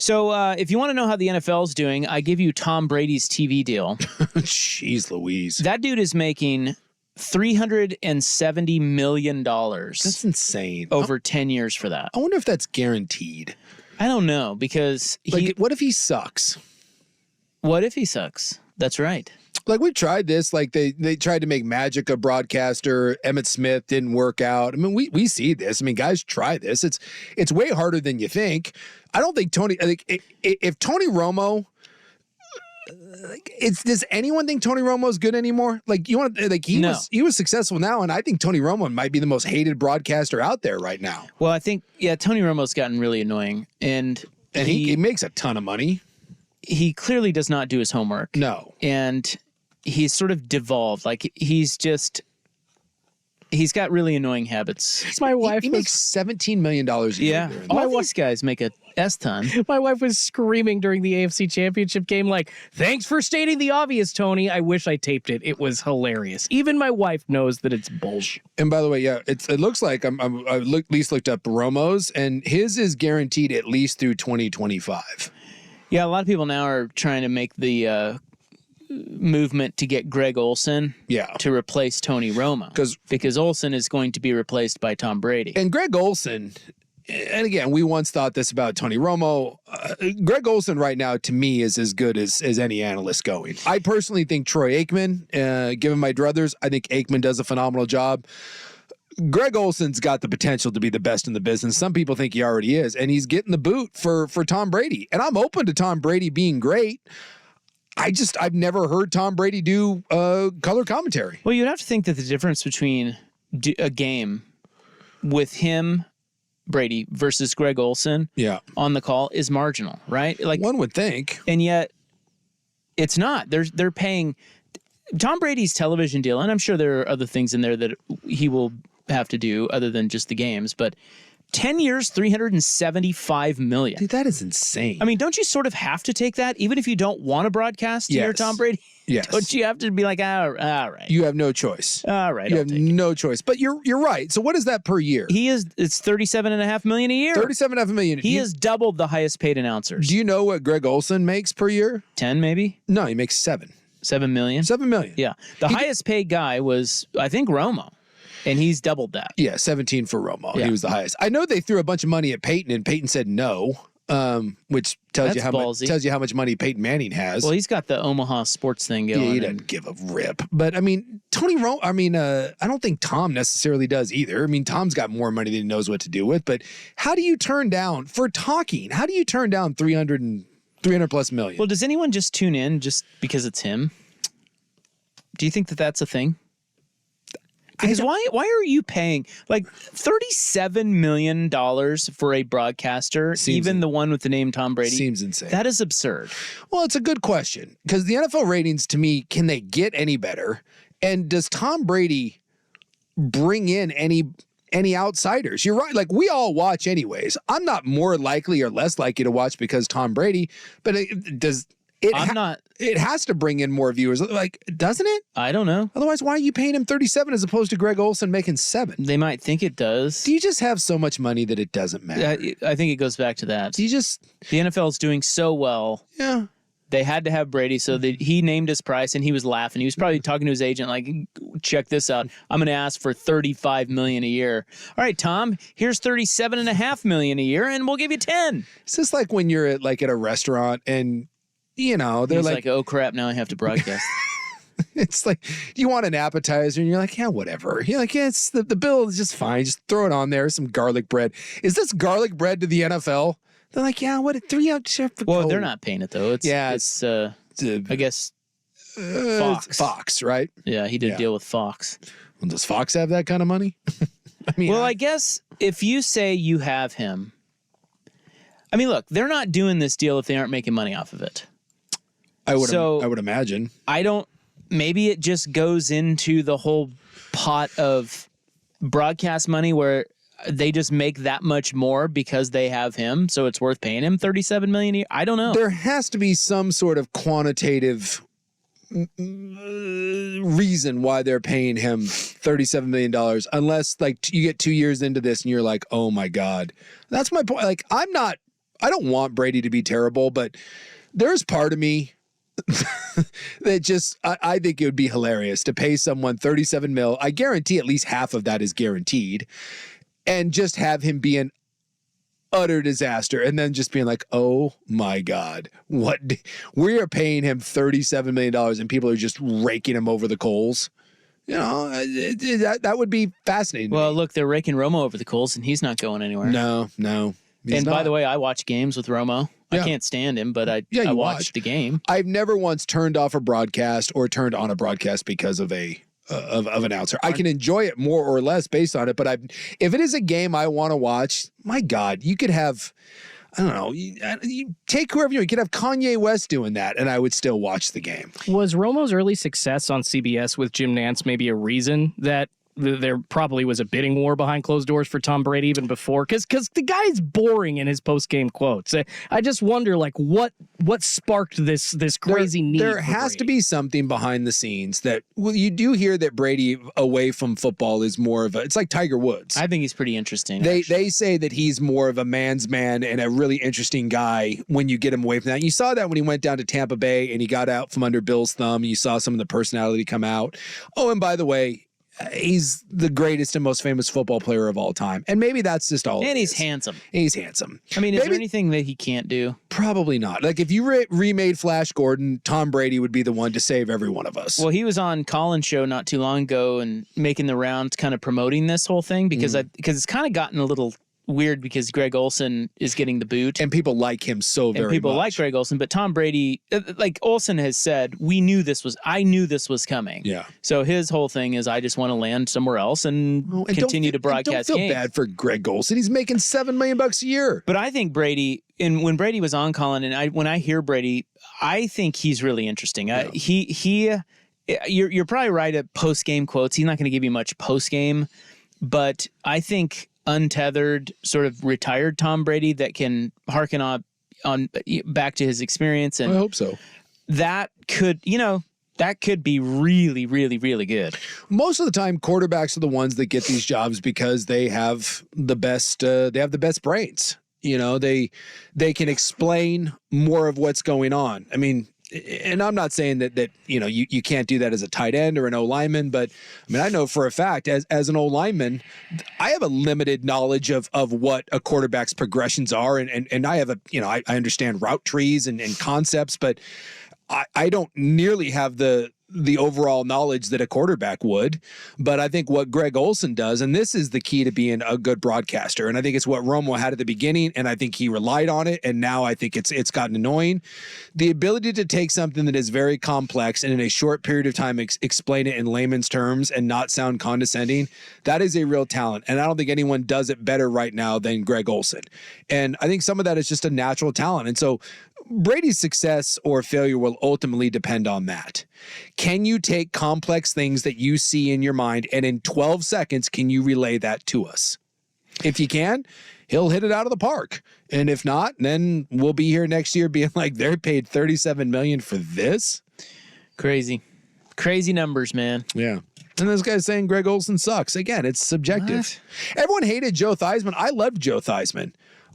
So if you want to know how the NFL is doing, I give you Tom Brady's TV deal. Jeez Louise. That dude is making $370 million. That's insane. Over 10 years for that. I wonder if that's guaranteed. I don't know, because what if he sucks? What if he sucks? That's right. Like, we tried this. Like, they tried to make Magic a broadcaster. Emmitt Smith didn't work out. I mean, we see this. I mean, guys try this. It's way harder than you think. I don't think if Tony Romo, does anyone think Tony Romo's good anymore? Like, he was successful now, and I think Tony Romo might be the most hated broadcaster out there right now. Well, I think, Tony Romo's gotten really annoying, and he makes a ton of money. He clearly does not do his homework. No. And he's sort of devolved. Like, he's got really annoying habits. My wife makes $17 million a year. Yeah. All these guys make a S-ton. My wife was screaming during the AFC Championship game like, thanks for stating the obvious, Tony. I wish I taped it. It was hilarious. Even my wife knows that it's bullshit. And by the way, it looks like I at least looked up Romo's, and his is guaranteed at least through 2025. Yeah, a lot of people now are trying to make the movement to get Greg Olsen to replace Tony Romo. Because Olsen is going to be replaced by Tom Brady. And Greg Olsen, and again, we once thought this about Tony Romo. Greg Olsen right now, to me, is as good as any analyst going. I personally think Troy Aikman, given my druthers, I think Aikman does a phenomenal job. Greg Olsen's got the potential to be the best in the business. Some people think he already is, and he's getting the boot for Tom Brady. And I'm open to Tom Brady being great. I've never heard Tom Brady do color commentary. Well, you'd have to think that the difference between a game with him, Brady, versus Greg Olsen on the call is marginal, right? Like, one would think. And yet it's not. They're paying Tom Brady's television deal, and I'm sure there are other things in there that he will have to do other than just the games, but 10 years, $375 million. Dude, that is insane. I mean, don't you sort of have to take that, even if you don't want to broadcast near Tom Brady? Yes. Don't you have to be like, all right. You have no choice. All right. You have no choice. But you're right. So what is that per year? It's $37.5 million a year. $37.5 million. He has doubled the highest paid announcers. Do you know what Greg Olsen makes per year? 10 maybe? No, he makes 7. 7 million? 7 million. Yeah. The highest paid guy was, I think, Romo. And he's doubled that. Yeah, 17 for Romo. Yeah. He was the highest. I know they threw a bunch of money at Peyton, and Peyton said no, which tells you how much money Peyton Manning has. Well, he's got the Omaha sports thing going. Yeah, he doesn't give a rip. But I mean, Tony Romo. I mean, I don't think Tom necessarily does either. I mean, Tom's got more money than he knows what to do with. But how do you turn down for talking? How do you turn down 300 plus million? Well, does anyone just tune in just because it's him? Do you think that that's a thing? Because why are you paying like $37 million for a broadcaster, even the one with the name Tom Brady? Seems insane. That is absurd. Well, it's a good question because the NFL ratings, to me, can they get any better? And does Tom Brady bring in any outsiders? You're right. Like, we all watch anyways. I'm not more likely or less likely to watch because Tom Brady, but it has to bring in more viewers. Like, doesn't it? I don't know. Otherwise, why are you paying him 37 as opposed to Greg Olsen making 7? They might think it does. Do you just have so much money that it doesn't matter? I think it goes back to that. The NFL is doing so well. Yeah. They had to have Brady, so he named his price, and he was laughing. He was probably talking to his agent like, check this out. I'm going to ask for $35 million a year. All right, Tom, here's $37.5 million a year, and we'll give you 10. It's just like when you're at a restaurant and, you know, they're like, oh, crap, now I have to broadcast. It's like, you want an appetizer, and you're like, yeah, whatever. You're like, yeah, it's the bill is just fine. Just throw it on there, some garlic bread. Is this garlic bread to the NFL? They're like, yeah, what, 3 out chef? Well, they're not paying it, though. It's I guess, Fox. Fox, right? Yeah, he did deal with Fox. Well, does Fox have that kind of money? I guess if you say you have him, I mean, look, they're not doing this deal if they aren't making money off of it. I would imagine. Maybe it just goes into the whole pot of broadcast money where they just make that much more because they have him, so it's worth paying him $37 million a year. I don't know. There has to be some sort of quantitative reason why they're paying him $37 million, unless like you get 2 years into this and you're like, oh my God. That's my point. Like, I'm not I don't want Brady to be terrible, but there's part of me that just, I think it would be hilarious to pay someone $37 million. I guarantee at least half of that is guaranteed, and just have him be an utter disaster, and then just being like, oh my God, we are paying him $37 million and people are just raking him over the coals. That would be fascinating. Well, look, they're raking Romo over the coals, and he's not going anywhere. No. And by the way, I watch games with Romo. Yeah. I can't stand him, but I watched the game. I've never once turned off a broadcast or turned on a broadcast because of an announcer. I can enjoy it more or less based on it, but if it is a game I want to watch, my God, you could have, I don't know, you take whoever you could have Kanye West doing that, and I would still watch the game. Was Romo's early success on CBS with Jim Nantz maybe a reason that there probably was a bidding war behind closed doors for Tom Brady even before? Because the guy's boring in his post-game quotes. I just wonder, like, what sparked this crazy need? There has to be something behind the scenes that, well, you do hear that Brady away from football is more of it's like Tiger Woods. I think he's pretty interesting. They say that he's more of a man's man and a really interesting guy when you get him away from that. You saw that when he went down to Tampa Bay and he got out from under Bill's thumb. You saw some of the personality come out. Oh, and by the way, he's the greatest and most famous football player of all time. And maybe that's just all. And he's handsome. He's handsome. I mean, is there anything that he can't do? Probably not. Like, if you remade Flash Gordon, Tom Brady would be the one to save every one of us. Well, he was on Colin's show not too long ago and making the rounds, kind of promoting this whole thing because it's kind of gotten a little weird because Greg Olsen is getting the boot. And people like him so very much. And people like Greg Olsen, but Tom Brady, like Olsen has said, I knew this was coming. Yeah. So his whole thing is, I just want to land somewhere else and continue to broadcast games. Don't feel bad for Greg Olsen. He's making $7 million a year. But I think Brady, and when Brady was on Colin, and when I hear Brady, I think he's really interesting. Yeah. You're probably right at post-game quotes. He's not going to give you much post-game, but I think untethered, sort of retired Tom Brady that can hearken on back to his experience, and I hope so. That could be really, really, really good. Most of the time, quarterbacks are the ones that get these jobs because they have the best. They have the best brains. They can explain more of what's going on. I mean, and I'm not saying that you can't do that as a tight end or an O-lineman, but I mean, I know for a fact as an O-lineman, I have a limited knowledge of what a quarterback's progressions are, and I have I understand route trees and concepts, but I don't nearly have the overall knowledge that a quarterback would. But I think what Greg Olsen does, and this is the key to being a good broadcaster, and I think it's what Romo had at the beginning, and I think he relied on it, and now I think it's gotten annoying. The ability to take something that is very complex and in a short period of time explain it in layman's terms and not sound condescending, that is a real talent. And I don't think anyone does it better right now than Greg Olsen. And I think some of that is just a natural talent. And so Brady's success or failure will ultimately depend on that. Can you take complex things that you see in your mind, and in 12 seconds, can you relay that to us? If you can, he'll hit it out of the park. And if not, then we'll be here next year being like, they're paid $37 million for this. Crazy numbers, man. Yeah. And this guy's saying Greg Olsen sucks. Again, it's subjective. What? Everyone hated Joe Theismann. I loved Joe Theismann.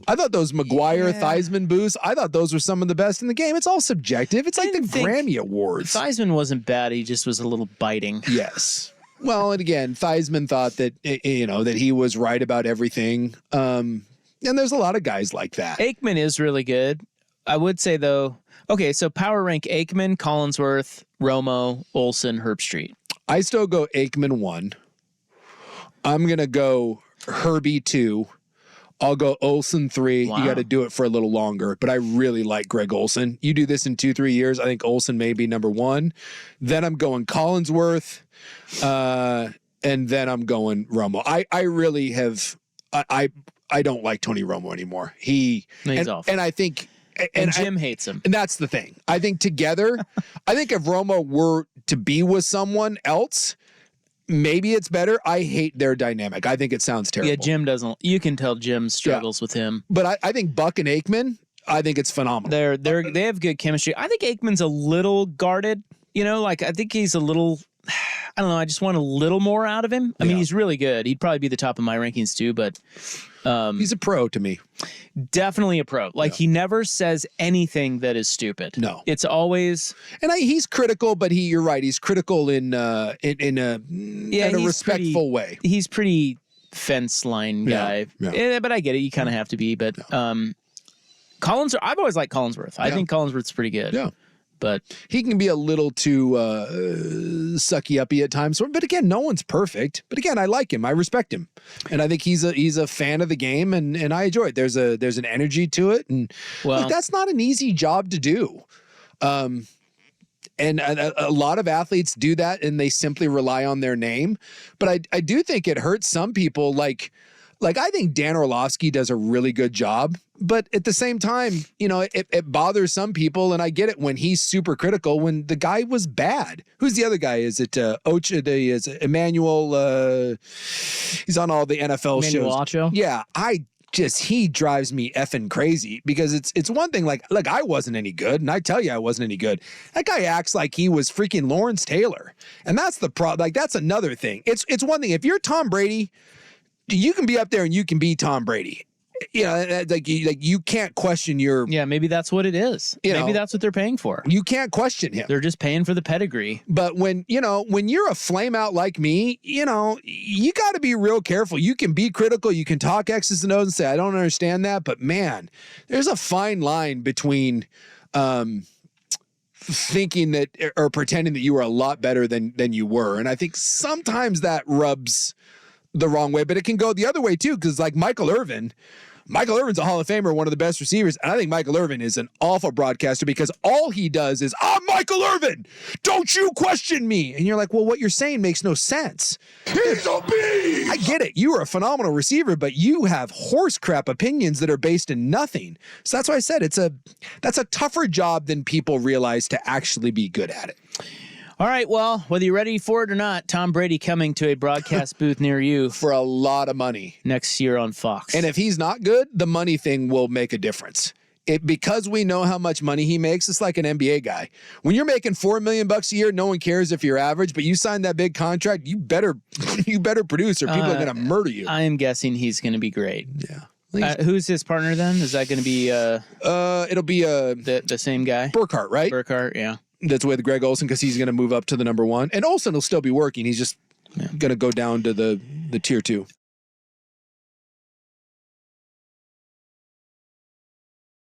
I thought those Theismann booths, I thought those were some of the best in the game. It's all subjective. It's like the Grammy Awards. Theismann wasn't bad. He just was a little biting. Yes. Well, and again, Theismann thought that, that he was right about everything. And there's a lot of guys like that. Aikman is really good. I would say, though, okay, so power rank Aikman, Collinsworth, Romo, Olsen, Herbstreit. I still go Aikman 1. I'm going to go Herbie 2. I'll go Olsen 3. Wow. You got to do it for a little longer, but I really like Greg Olsen. You do this in 2-3 years, I think Olsen may be number 1. Then I'm going Collinsworth, and then I'm going Romo. I really have. I don't like Tony Romo anymore. He's off, and I think. And Jim hates him. And that's the thing. I think together, I think if Romo were to be with someone else, maybe it's better. I hate their dynamic. I think it sounds terrible. Yeah, Jim doesn't. You can tell Jim struggles with him. But I think Buck and Aikman, I think it's phenomenal. They have good chemistry. I think Aikman's a little guarded. I think he's a little. I don't know. I just want a little more out of him. I mean, he's really good. He'd probably be the top of my rankings too. But He's a pro to me. Definitely a pro. Like he never says anything that is stupid. No. It's always He's critical, but you're right. He's critical in a respectful way. He's pretty fence line guy. Yeah. But I get it. You kind of have to be. But I've always liked Collinsworth. I think Collinsworth's pretty good. Yeah. But he can be a little too sucky uppy at times. But again, no one's perfect. But again, I like him. I respect him, and I think he's a fan of the game, and I enjoy it. There's an energy to it, and look, that's not an easy job to do. And a lot of athletes do that, and they simply rely on their name. But I do think it hurts some people. Like I think Dan Orlovsky does a really good job. But at the same time, it bothers some people, and I get it when he's super critical when the guy was bad. Who's the other guy? Is it Ocha? Is it Emmanuel? He's on all the NFL shows. Emmanuel Ocho? Yeah, he drives me effing crazy because it's one thing like I wasn't any good, and I tell you I wasn't any good. That guy acts like he was freaking Lawrence Taylor, and that's the problem. Like that's another thing. It's one thing if you're Tom Brady, you can be up there and you can be Tom Brady. You can't question your. Yeah, maybe that's what it is. Maybe that's what they're paying for. You can't question him. They're just paying for the pedigree. But when you're a flame out like me, you got to be real careful. You can be critical. You can talk X's and O's and say, I don't understand that. But man, there's a fine line between thinking that or pretending that you were a lot better than you were. And I think sometimes that rubs the wrong way, but it can go the other way too. Cause like Michael Irvin's a Hall of Famer, one of the best receivers. And I think Michael Irvin is an awful broadcaster because all he does is, I'm Michael Irvin. Don't you question me. And you're like, well, what you're saying makes no sense. He's a beast. I get it. You are a phenomenal receiver, but you have horse crap opinions that are based in nothing. So that's why I said that's a tougher job than people realize to actually be good at it. All right, well, whether you're ready for it or not, Tom Brady coming to a broadcast booth near you for a lot of money next year on Fox. And if he's not good, the money thing will make a difference. Because we know how much money he makes, it's like an NBA guy. When you're making $4 million a year, no one cares if you're average, but you sign that big contract, you better produce or people are going to murder you. I am guessing he's going to be great. Yeah. Who's his partner then? Is that going to be it'll be the same guy? Burkhart, right? Burkhart, yeah. That's with Greg Olsen because he's going to move up to the number one. And Olsen will still be working. He's just going to go down to the tier 2.